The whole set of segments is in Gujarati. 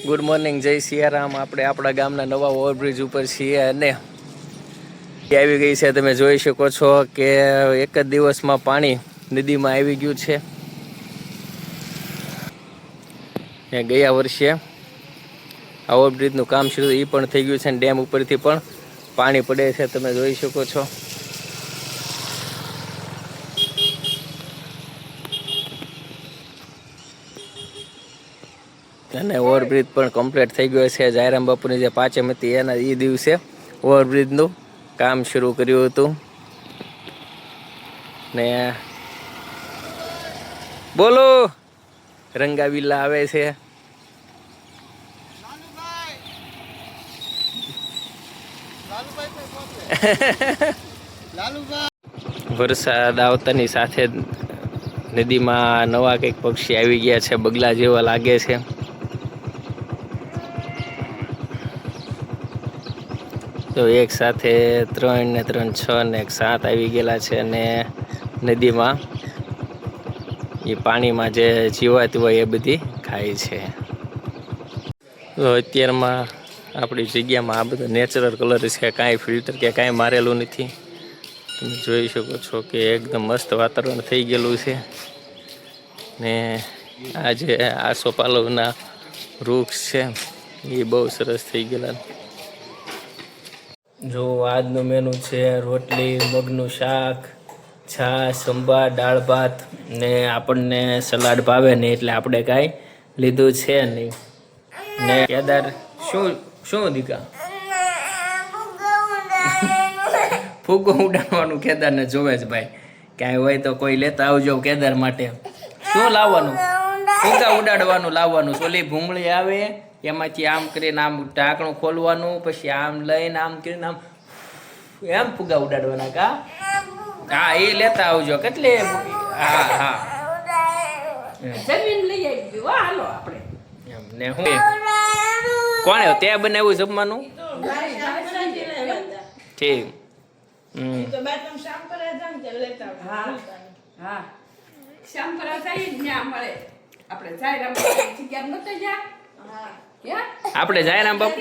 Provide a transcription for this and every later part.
ગુડ મોર્નિંગ, જય સિયારામ। આપણે આપણા ગામના નવા ઓવરબ્રિજ ઉપર છીએ અને આવી ગઈ છે। તમે જોઈ શકો છો કે એક જ દિવસમાં પાણી નદીમાં આવી ગયું છે। ગયા વર્ષે આ ઓવરબ્રિજનું કામ શરૂ એ પણ થઈ ગયું છે અને ડેમ ઉપરથી પણ પાણી પડે છે, તમે જોઈ શકો છો। અને ઓવરબ્રિજ પણ કમ્પ્લીટ થઈ ગયો છે। જાયરામ બાપુની જે પાંચમ હતી એના એ દિવસે ઓવરબ્રિજનું કામ શરૂ કર્યું હતું ને બોલો રંગાવીલા આવે છે। વરસાદ આવતાની સાથે નદીમાં નવા કંઈક પક્ષી આવી ગયા છે, બગલા જેવા લાગે છે। તો એક સાથે 3 ને 3 6 ને 7 આવી ગયેલા છે અને નદીમાં એ પાણીમાં જે જીવાતી હોય એ બધી ખાય છે। તો અત્યારમાં આપણી જગ્યામાં આ બધો નેચરલ કલર છે, કાંઈ ફિલ્ટર કે કાંઈ મારેલું નથી। તમે જોઈ શકો છો કે એકદમ મસ્ત વાતાવરણ થઈ ગયેલું છે ને આ જે આસોપાલવના વૃક્ષ છે એ બહુ સરસ થઈ ગયેલા। જો આજનું મેનુ છે રોટલી, મગનું શાક, છાશ, સંભાર, દાળ ભાત ને આપણને સલાડ ભાવે નહીં એટલે આપણે કાંઈ લીધું છે નહીં। ને કેદાર શું દીકા ફૂગો ઉડાડવાનું કેદારને જોવે છે ભાઈ। ક્યાંય હોય તો કોઈ લેતા આવજો કેદાર માટે। શું લાવવાનું? ફુગ્ગા ઉડાડવાનું લાવવાનું। સોલી ભૂંગળી આવે એમાંથી આમ કરીને આમ ઢાંકણું ખોલવાનું, પછી આમ લઈને આમ કરીને આમ એમ ફુગ્ગા ઉડાડવાના કા? હા એ લેતા આવજો। કેટલી? હા હા જમીન લઈ આવી હાલો આપણે એમ ને હું કોણે તે બનાવ્યું જમવાનું? ઠીક। આપણે જાયરામ બાપુ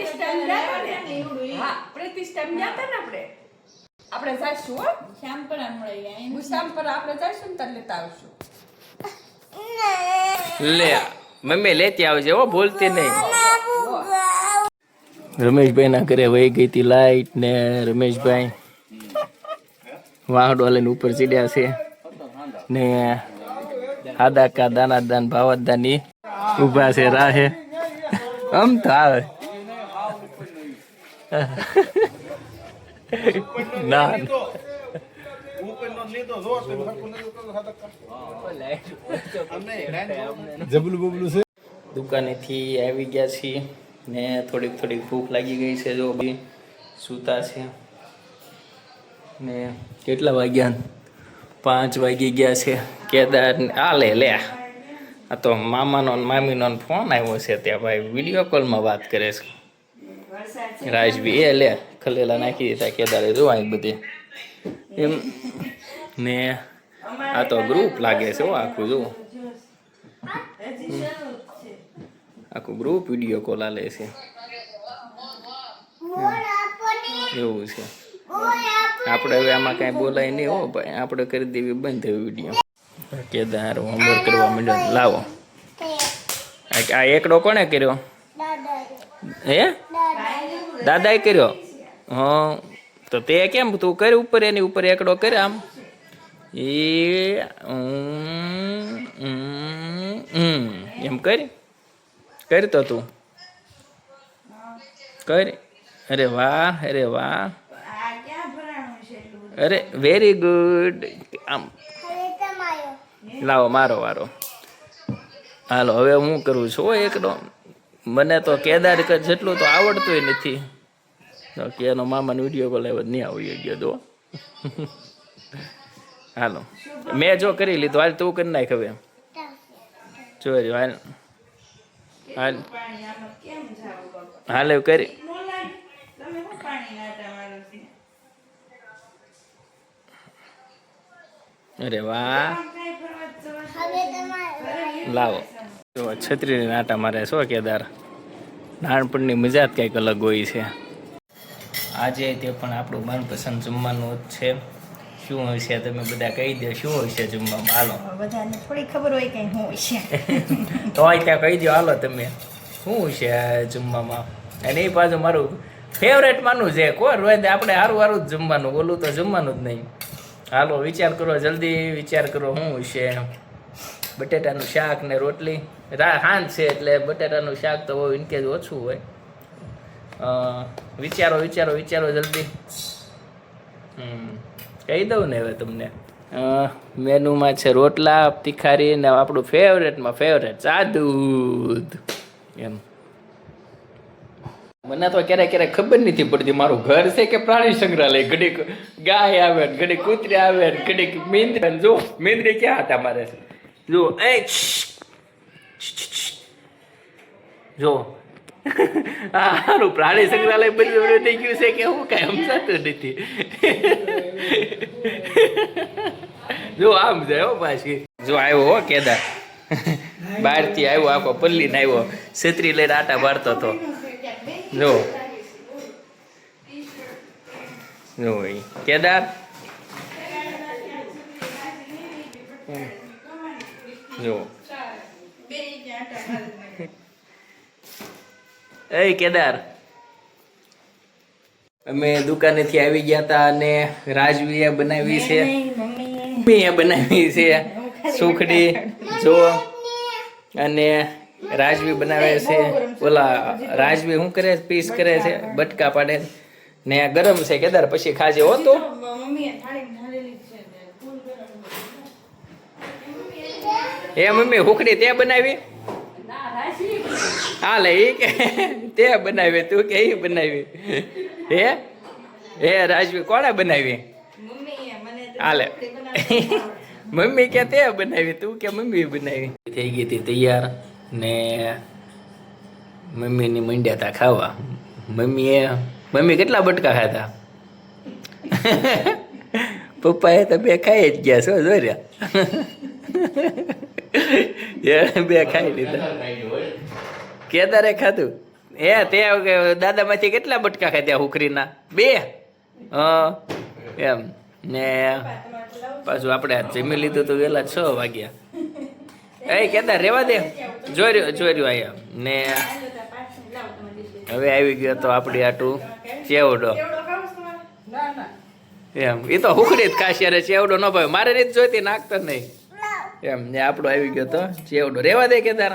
લે મમ્મી લેતી આવજે હો, ભૂલતી નહીં। રમેશભાઈ ના ઘરે વહી ગઈ હતી લાઈટ ને રમેશભાઈ વાહડો લઈને ઉપર ચડ્યા છે ને આદા કા દાના દાન ભાવદાની ઉભા છે રાહે। આમ તો આવે ના દુકાનેથી આવી ગયા છીએ ને થોડીક ભૂખ લાગી ગઈ છે। જો બી સૂતા છે ને કેટલા વાગ્યા? 5 વાગી ગયા છે। કેદાર આ લે આ તો મામાનો મામીનો ફોન આવ્યો છે, ત્યાં ભાઈ વિડીયો કોલમાં વાત કરે છે। રાજભી એ લે ખલેલા નાખી દીધા કેદારે જોવાય બધી એમ ને આ તો ગ્રુપ લાગે છે આખું જુઓ, આખું ગ્રુપ વિડીયો કોલ આલે છે એવું છે। આપણે હવે આમાં કાંઈ બોલાય નહીં હો ભાઈ, આપણે કરી દેવી બંધ વિડીયો। કેદાર હોમવર્ક કરવા માંડ્યો। લાવો આ એકડો કોણે કર્યો? હે દાદાએ કર્યો? હા તો તે કેમ તું કર ઉપર, એની ઉપર એકડો કરે આમ એ એમ કર તો તું કર। અરે વાહ, અરે વાહ, અરે વેરી ગુડ। આમ લાવો મારો વારો। હાલો હવે હું કરું છું એકડો। મને તો કેદાર જેટલું તો આવડતું નથી કે એનો મામાનો વિડીયો કોલ આવ્યો નહીં આવી ગયો તો હાલો મેં જો કરી લીધું, હાલ તું કરી નાખ હવે। જોજો હાલ હાલ હાલ કરી। અરે વાહ, લાવો છત્રી નાટા મારે છો કેદાર। નાનપણની મજા જ કંઈક અલગ હોય છે. આજે તે પણ આપણું મનપસંદ જમવાનું જ છે. શું હોય છે તમે બધા કહી દો, શું હોય છે જમવામાં? હાલો, બધાને થોડી ખબર હોય કે શું હોય છે. તોય ત્યાં કહી દો, હાલો તમે શું હોય છે આ જમવામાં. અને એ પાછું મારું ફેવરેટ માનું છે. કોણ રોજ આપણે સારું સારું જ જમવાનું, બોલું તો જમવાનું જ નહીં. હાલો વિચાર કરો, જલ્દી વિચાર કરો શું હોય છે. બટેટાનું શાક ને રોટલી. હાંજ છે એટલે બટેટાનું શાક તો ઇનકેસ ઓછું હોય. વિચારો વિચારો વિચારો જલ્દી. કહી દઉં ને હવે તમને. મેનુમાં છે રોટલા, તીખારી ને આપણું ફેવરેટમાં ફેવરેટ ચા દૂધ. એમ મને તો ક્યારેક ક્યારેક ખબર નથી પડતી મારું ઘર છે કે પ્રાણી સંગ્રહાલય. ઘડીક ગાય આવે ને ઘડીક કૂતરી આવે ને ઘડીક મીંદડી. જો મીંદડી ક્યાં હતા મારે? જો એ જો સારું પ્રાણી સંગ્રહાલય બધું થઈ ગયું છે કે હું કઈ સમજાતું નથી. જો આમ જાય હો પાછી. જો આવ્યો હો કેદાર, બહારથી આવ્યો, આખો પલ્લીને આવ્યો, છત્રી લઈને આટા મારતો હતો. જો જો કેદાર જો એ કેદાર, અમે દુકાનેથી આવી ગયા હતા અને રાજવીએ બનાવી છે, મમ્મીએ બનાવી છે સુખડી. જો અને રાજવી બનાવે છે. ઓલા રાજવી શું કરે? પીસ કરે છે, બટકા પાડે ને ગરમ છે. કેદાર પછી ખાજે હો તું. એ મમ્મી હુકડી તે બનાવી? હાલે એ કે તે બનાવી, તું કે એ બનાવી? હે રાજવી કોણે બનાવી? હાલે મમ્મી કે તે બનાવી, તું કે મમ્મી બનાવી. થઈ ગઈ હતી તૈયાર ને મમ્મીની મંડ્યા હતા ખાવા. મમ્મી કેટલા બટકા ખાતા? પપ્પાએ તો બે ખાઈ જ ગયા. શું જોર્યા? બે ખાઈ લીધા. કેદારે ખાધું? તે દાદામાંથી કેટલા બટકા ખાધ્યા હુખરીના? 2. એમ ને પાછું આપણે જમી લીધું તો વહેલા 6 વાગ્યા. એ કેદાર રેવા દે, જોર્યું અહીંયા ને હવે આવી ગયો તો આપણી આટું ચેવડો. એમ એ તો હુખડી જ ખાસ યારે, ચેવડો ન ભાવે મારે નથી જોઈતી, નાખતો નહીં. એમ ને આપણો આવી ગયો તો ચેવડો. રેવા દે કેદાર.